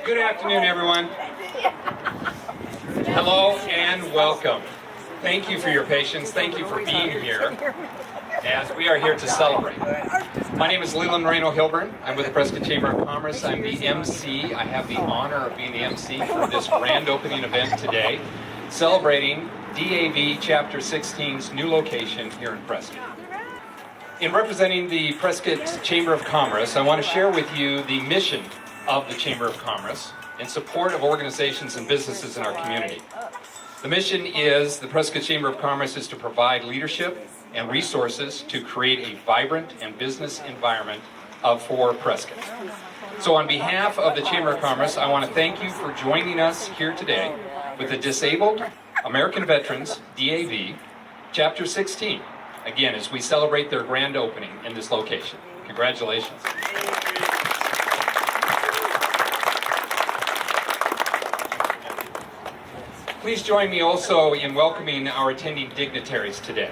Good afternoon, everyone. Hello and welcome. Thank you for your patience. Thank you for being here as we are here to celebrate. My name is Leland Moreno-Hilburn. I'm with the Prescott Chamber of Commerce. I'm the MC. I have the honor of being the MC for this grand opening event today, celebrating DAV Chapter 16's new location here in Prescott. In representing the Prescott Chamber of Commerce, I want to share with you the mission of the Chamber of Commerce in support of organizations and businesses in our community. The mission is, the Prescott Chamber of Commerce is to provide leadership and resources to create a vibrant and business environment for Prescott. So on behalf of the Chamber of Commerce, I want to thank you for joining us here today with the Disabled American Veterans, DAV, Chapter 16, again, as we celebrate their grand opening in this location. Congratulations. Please join me also in welcoming our attending dignitaries today.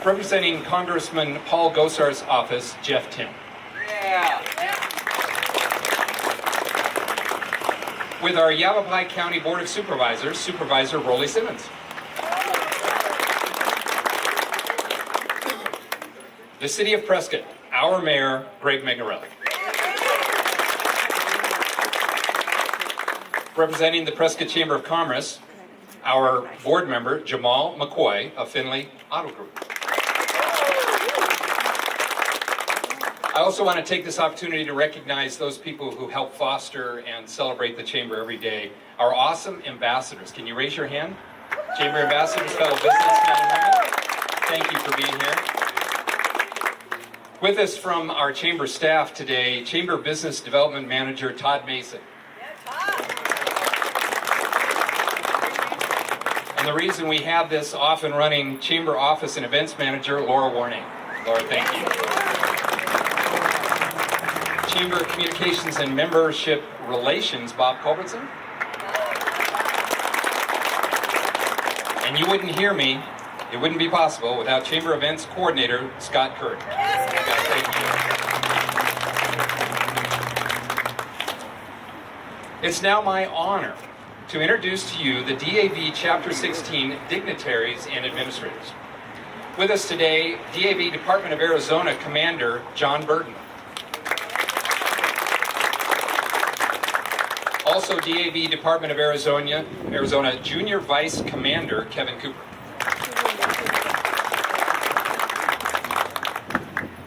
Representing Congressman Paul Gosar's office, Jeff Tim. Yeah. With our Yavapai County Board of Supervisors, Supervisor Rolly Simmons. The City of Prescott, our Mayor, Greg Megarelli. Representing the Prescott Chamber of Commerce, our board member, Jamal McCoy of Finley Auto Group. I also want to take this opportunity to recognize those people who help foster and celebrate the Chamber every day. Our awesome ambassadors. Can you raise your hand? Chamber ambassadors, fellow businessmen and women, thank you for being here. With us from our Chamber staff today, Chamber Business Development Manager Todd Mason. And the reason we have this off and running, Chamber Office and Events Manager Laura Warning. Laura, thank you. Chamber Communications and Membership Relations, Bob Culbertson. And you wouldn't hear me, it wouldn't be possible without Chamber Events Coordinator Scott Curry. Scott, thank you. It's now my honor to introduce to you the DAV Chapter 16 dignitaries and administrators. With us today, DAV Department of Arizona Commander John Burton. Also DAV Department of Arizona Junior Vice Commander Kevin Cooper.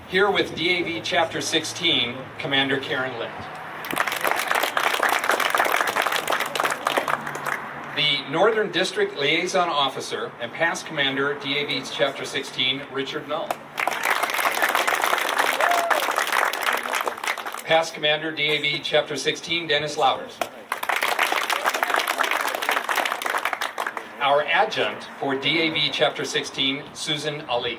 Here with DAV Chapter 16, Commander Karen Litt. The Northern District Liaison Officer and past Commander, DAV Chapter 16, Richard Null. Past Commander, DAV Chapter 16, Dennis Louders. Our Adjunct for DAV Chapter 16, Susan Ali.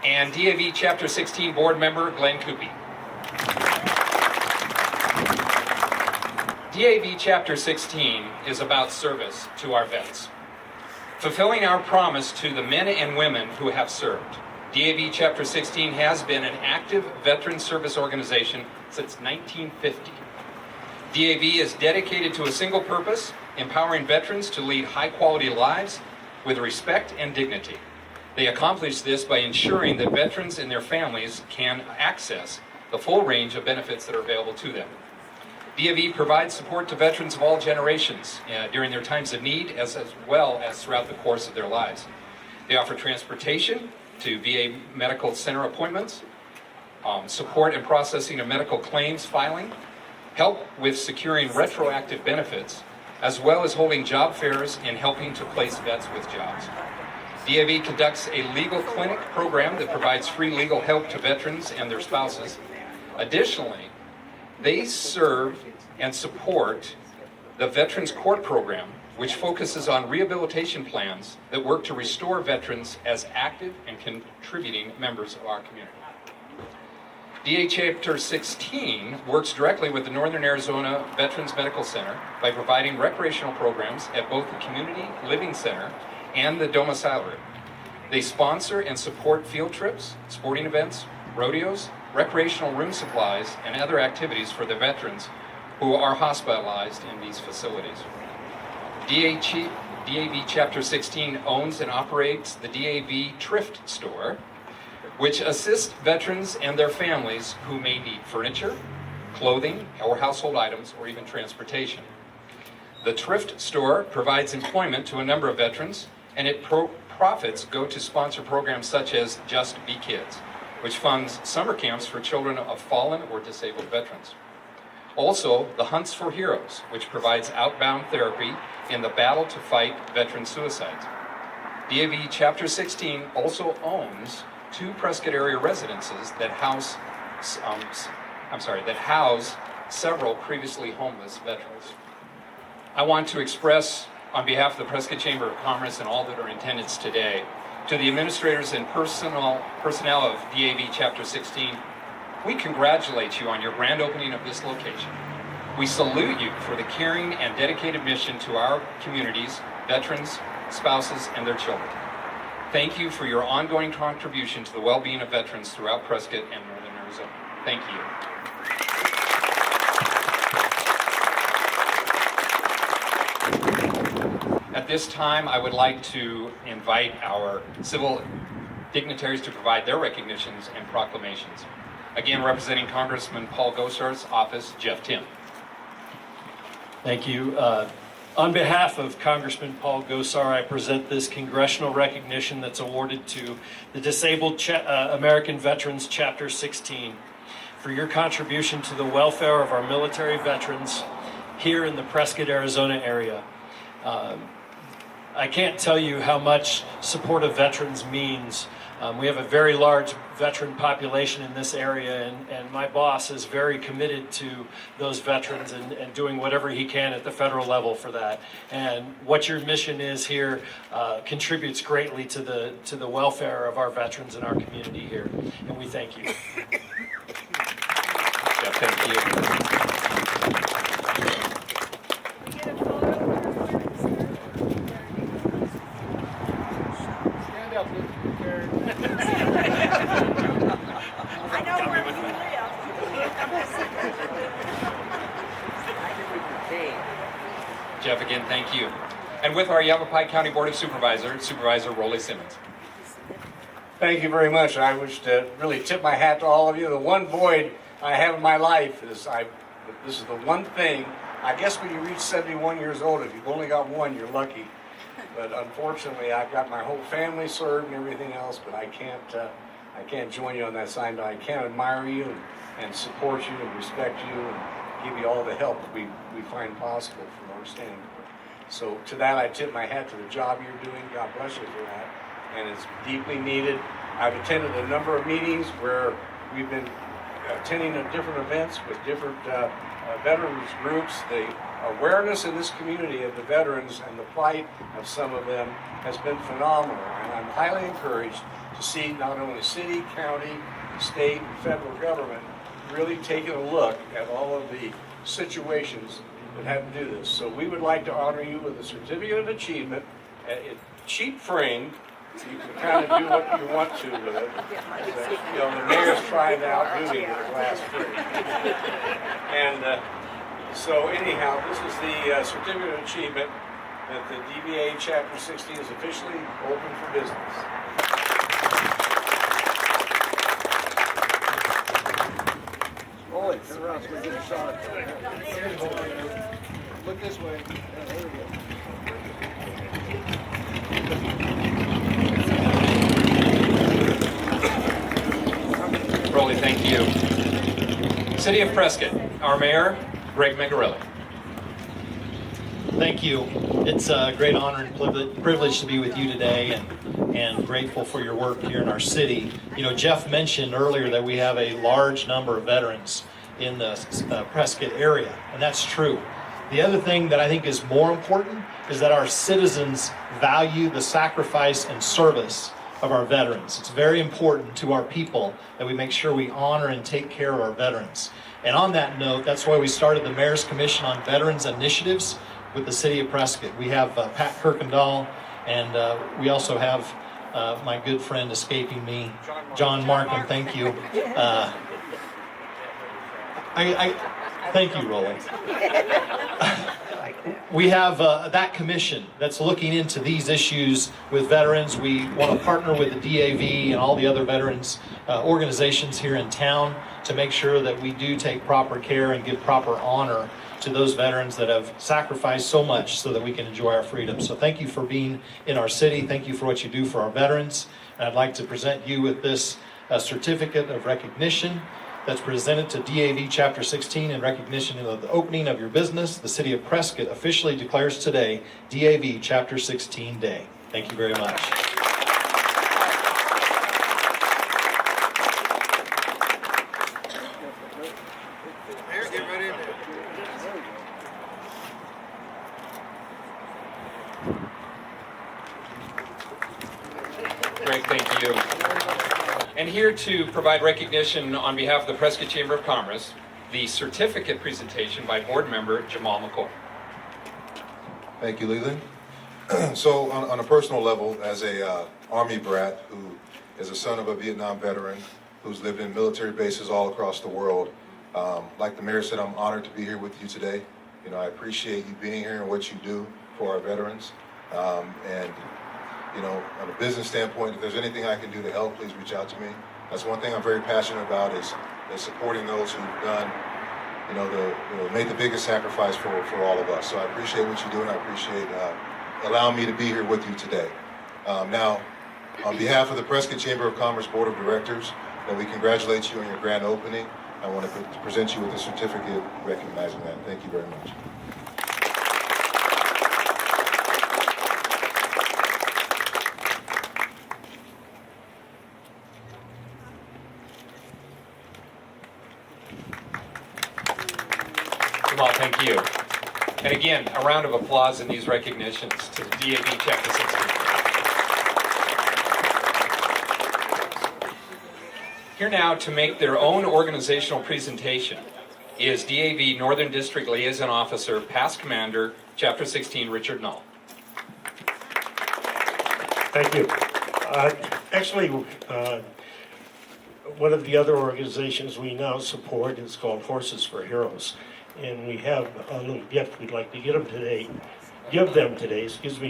And DAV Chapter 16 Board Member, Glenn Coopy. DAV Chapter 16 is about service to our vets, fulfilling our promise to the men and women who have served. DAV Chapter 16 has been an active veteran service organization since 1950. DAV is dedicated to a single purpose, empowering veterans to lead high-quality lives with respect and dignity. They accomplish this by ensuring that veterans and their families can access the full range of benefits that are available to them. DAV provides support to veterans of all generations during their times of need, as well as throughout the course of their lives. They offer transportation to VA medical center appointments, support and processing of medical claims filing, help with securing retroactive benefits, as well as holding job fairs and helping to place vets with jobs. DAV conducts a legal clinic program that provides free legal help to veterans and their spouses. Additionally, they serve and support the Veterans Court Program, which focuses on rehabilitation plans that work to restore veterans as active and contributing members of our community. DA Chapter 16 works directly with the Northern Arizona Veterans Medical Center by providing recreational programs at both the Community Living Center and the domiciliary. They sponsor and support field trips, sporting events, rodeos, recreational room supplies, and other activities for the veterans who are hospitalized in these facilities. DAV Chapter 16 owns and operates the DAV Thrift Store, which assists veterans and their families who may need furniture, clothing, or household items, or even transportation. The Thrift Store provides employment to a number of veterans, and its profits go to sponsor programs such as Just Be Kids, which funds summer camps for children of fallen or disabled veterans. Also, the Hunts for Heroes, which provides outbound therapy in the battle to fight veteran suicides. DAV Chapter 16 also owns 2 Prescott area residences that house several previously homeless veterans. I want to express, on behalf of the Prescott Chamber of Commerce and all that are in attendance today, to the administrators and personnel of DAV Chapter 16, we congratulate you on your grand opening of this location. We salute you for the caring and dedicated mission to our communities, veterans, spouses, and their children. Thank you for your ongoing contribution to the well-being of veterans throughout Prescott and Northern Arizona. Thank you. At this time, I would like to invite our civil dignitaries to provide their recognitions and proclamations. Again, representing Congressman Paul Gosar's office, Jeff Tim. Thank you. On behalf of Congressman Paul Gosar, I present this congressional recognition that's awarded to the Disabled American Veterans Chapter 16 for your contribution to the welfare of our military veterans here in the Prescott, Arizona area. I can't tell you how much support of veterans means. We have a very large veteran population in this area, and my boss is very committed to those veterans and doing whatever he can at the federal level for that. And what your mission is here contributes greatly to the welfare of our veterans and our community here, and we thank you. Yeah, thank you. I know where we live. Jeff, again, thank you. And with our Yavapai County Board of Supervisors, Supervisor Rolly Simmons. Thank you very much. I wish to really tip my hat to all of you. The one void I have in my life is this is the one thing. I guess when you reach 71 years old, if you've only got one, you're lucky. But unfortunately, I've got my whole family served and everything else, but I can't join you on that side. I can admire you and support you and respect you and give you all the help that we find possible from our standpoint. So to that, I tip my hat to the job you're doing. God bless you for that. And it's deeply needed. I've attended a number of meetings where we've been attending different events with different veterans groups. The awareness in this community of the veterans and the plight of some of them has been phenomenal. And I'm highly encouraged to see not only city, county, state, and federal government really taking a look at all of the situations that have to do this. So we would like to honor you with a certificate of achievement, cheap frame. You can kind of do what you want to with it. You know, the mayor's trying to outdo me with a glass frame. And so anyhow, this is the certificate of achievement that the DVA Chapter 16 is officially open for business. Rolly, turn around so we get a shot. Look this way. There we go. Rolly, thank you. City of Prescott, our mayor, Greg Megarelli. Thank you. It's a great honor and privilege to be with you today, and grateful for your work here in our city. You know, Jeff mentioned earlier that we have a large number of veterans in the Prescott area, and that's true. The other thing that I think is more important is that our citizens value the sacrifice and service of our veterans. It's very important to our people that we make sure we honor and take care of our veterans. And on that note, that's why we started the Mayor's Commission on Veterans Initiatives with the City of Prescott. We have Pat Kirkendall, and we also have my good friend escaping me, John Markham, thank you. Thank you, Roland. We have that commission that's looking into these issues with veterans. We want to partner with the DAV and all the other veterans organizations here in town to make sure that we do take proper care and give proper honor to those veterans that have sacrificed so much so that we can enjoy our freedom. So thank you for being in our city. Thank you for what you do for our veterans. And I'd like to present you with this certificate of recognition that's presented to DAV Chapter 16 in recognition of the opening of your business. The City of Prescott officially declares today DAV Chapter 16 Day. Thank you very much. Great, thank you. And here to provide recognition on behalf of the Prescott Chamber of Commerce, the certificate presentation by board member Jamal McCoy. Thank you, Leland. So on a personal level, as a Army brat who is a son of a Vietnam veteran who's lived in military bases all across the world, like the mayor said, I'm honored to be here with you today. You know, I appreciate you being here and what you do for our veterans. And you know, on a business standpoint, if there's anything I can do to help, please reach out to me. That's one thing I'm very passionate about is supporting those who've done, made the biggest sacrifice for all of us. So I appreciate what you do, and I appreciate allowing me to be here with you today. Now, on behalf of the Prescott Chamber of Commerce Board of Directors, we congratulate you on your grand opening. I want to present you with a certificate recognizing that. Thank you very much. Jamal, thank you. And again, a round of applause in these recognitions to the DAV Chapter 16. Here now to make their own organizational presentation is DAV Northern District Liaison Officer, Past Commander, Chapter 16, Richard Null. Thank you. Actually, one of the other organizations we now support is called Horses for Heroes. And we have a little gift we'd like to give them today,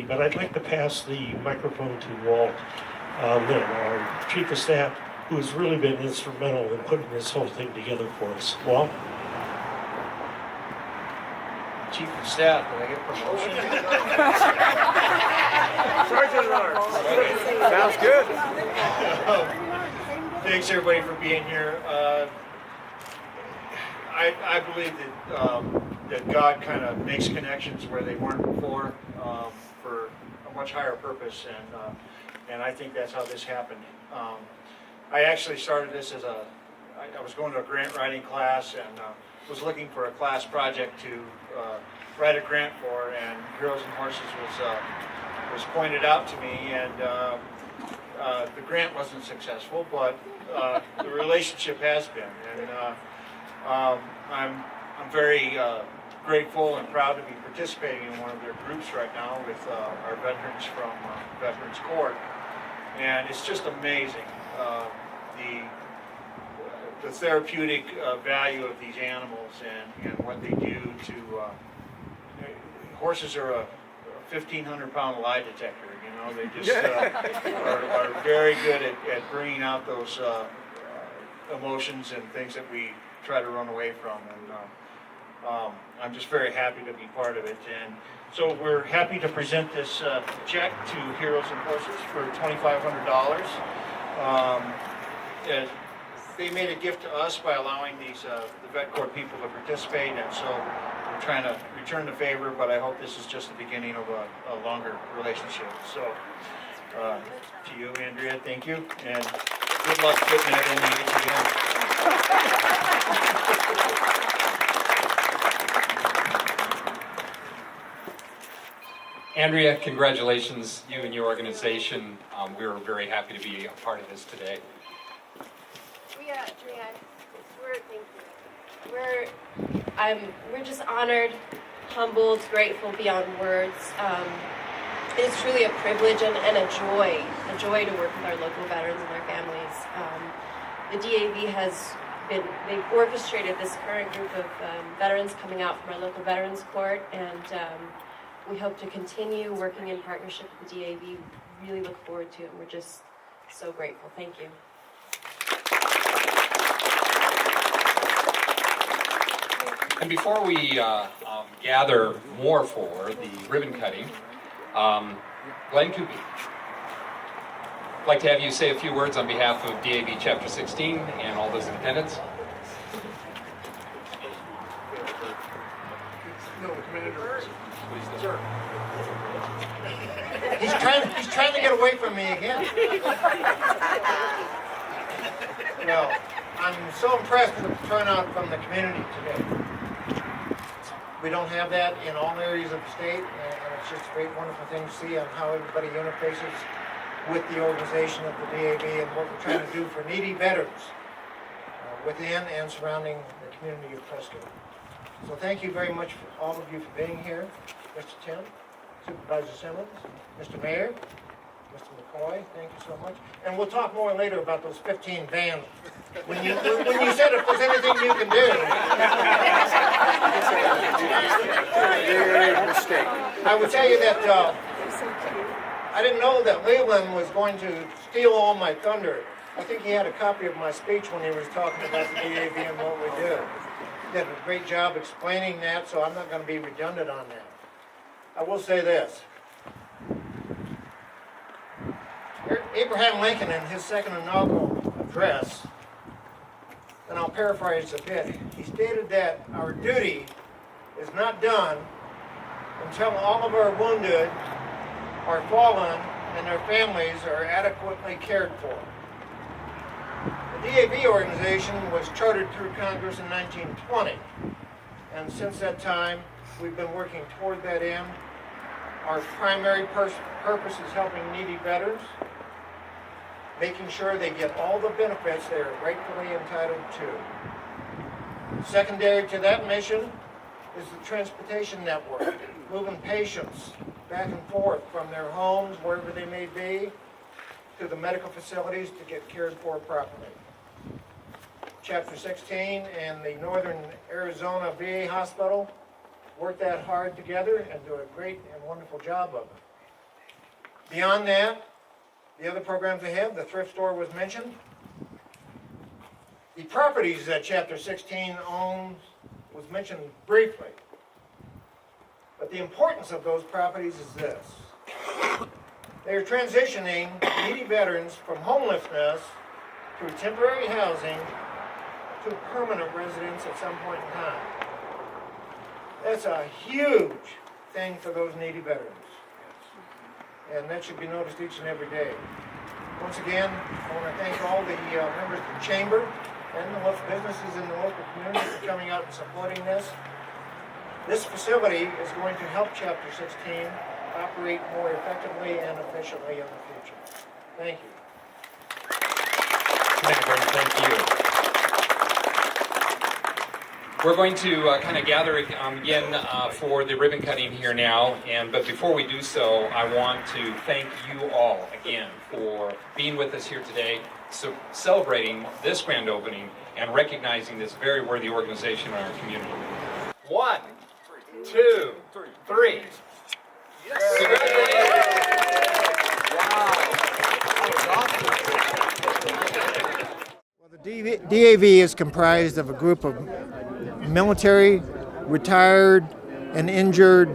but I'd like to pass the microphone to Walt Lynn, our Chief of Staff, who has really been instrumental in putting this whole thing together for us. Walt? Chief of Staff, did I get promotion? Sounds good. Thanks everybody for being here. I believe that God kind of makes connections where they weren't before for a much higher purpose, and I think that's how this happened. I actually started this as I was going to a grant writing class and was looking for a class project to write a grant for, and Heroes and Horses was pointed out to me, and the grant wasn't successful, but the relationship has been, and I'm very grateful and proud to be participating in one of their groups right now with our veterans from Veterans Court, and it's just amazing the therapeutic value of these animals and what they do to horses are a 1,500-pound lie detector. You know, they just are very good at bringing out those emotions and things that we try to run away from, and I'm just very happy to be part of it. And so we're happy to present this check to Heroes and Horses for $2,500. They made a gift to us by allowing these the vet court people to participate, and so we're trying to return the favor, but I hope this is just the beginning of a longer relationship. So to you, Andrea, thank you, and good luck getting that in the Andrea, congratulations, you and your organization. We're very happy to be a part of this today. We're just honored, humbled, grateful beyond words. It's truly a privilege and a joy to work with our local veterans and their families. The DAV has they've orchestrated this current group of veterans coming out from our local Veterans Court, and we hope to continue working in partnership with the DAV. Really look forward to it, and we're just so grateful. Thank you. And before we gather more for the ribbon cutting, Glenn Kuby, I'd like to have you say a few words on behalf of DAV Chapter 16 and all those in attendance. He's trying to get away from me again. No, I'm so impressed with the turnout from the community today. We don't have that in all areas of the state, and it's just a great, wonderful thing to see on how everybody interfaces with the organization of the DAV and what we're trying to do for needy veterans within and surrounding the community of Prescott. So thank you very much, for all of you, for being here. Mr. Tim, Supervisor Simmons, Mr. Mayor, Mr. McCoy, thank you so much. And we'll talk more later about those 15 vans. When you said if there's anything you can do. I would tell you that I didn't know that Leland was going to steal all my thunder. I think he had a copy of my speech when he was talking about the DAV and what we do. He did a great job explaining that, so I'm not going to be redundant on that. I will say this. Abraham Lincoln, in his second inaugural address, and I'll paraphrase a bit, he stated that our duty is not done until all of our wounded are fallen and their families are adequately cared for. The DAV organization was chartered through Congress in 1920, and since that time, we've been working toward that end. Our primary purpose is helping needy veterans, making sure they get all the benefits they are rightfully entitled to. Secondary to that mission is the transportation network, moving patients back and forth from their homes, wherever they may be, to the medical facilities to get cared for properly. Chapter 16 and the Northern Arizona VA Hospital work that hard together and do a great and wonderful job of it. Beyond that, the other programs they have, the thrift store was mentioned. The properties that Chapter 16 owns was mentioned briefly. But the importance of those properties is this. They are transitioning needy veterans from homelessness through temporary housing to permanent residence at some point in time. That's a huge thing for those needy veterans. And that should be noticed each and every day. Once again, I want to thank all the members of the Chamber and the local businesses in the local community for coming out and supporting this. This facility is going to help Chapter 16 operate more effectively and efficiently in the future. Thank you. Thank you. We're going to kind of gather again for the ribbon cutting here now, but before we do so, I want to thank you all again for being with us here today, so celebrating this grand opening and recognizing this very worthy organization in our community. 1, 2, 3. Well, the DAV is comprised of a group of military, retired, and injured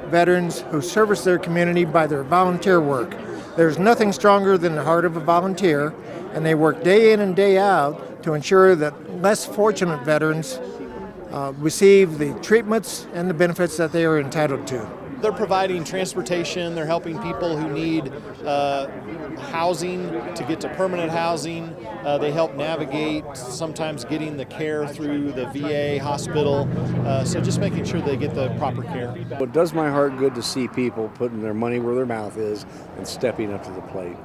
veterans who service their community by their volunteer work. There's nothing stronger than the heart of a volunteer, and they work day in and day out to ensure that less fortunate veterans receive the treatments and the benefits that they are entitled to. They're providing transportation, they're helping people who need housing to get to permanent housing. They help navigate sometimes getting the care through the VA hospital. So just making sure they get the proper care. It does my heart good to see people putting their money where their mouth is and stepping up to the plate.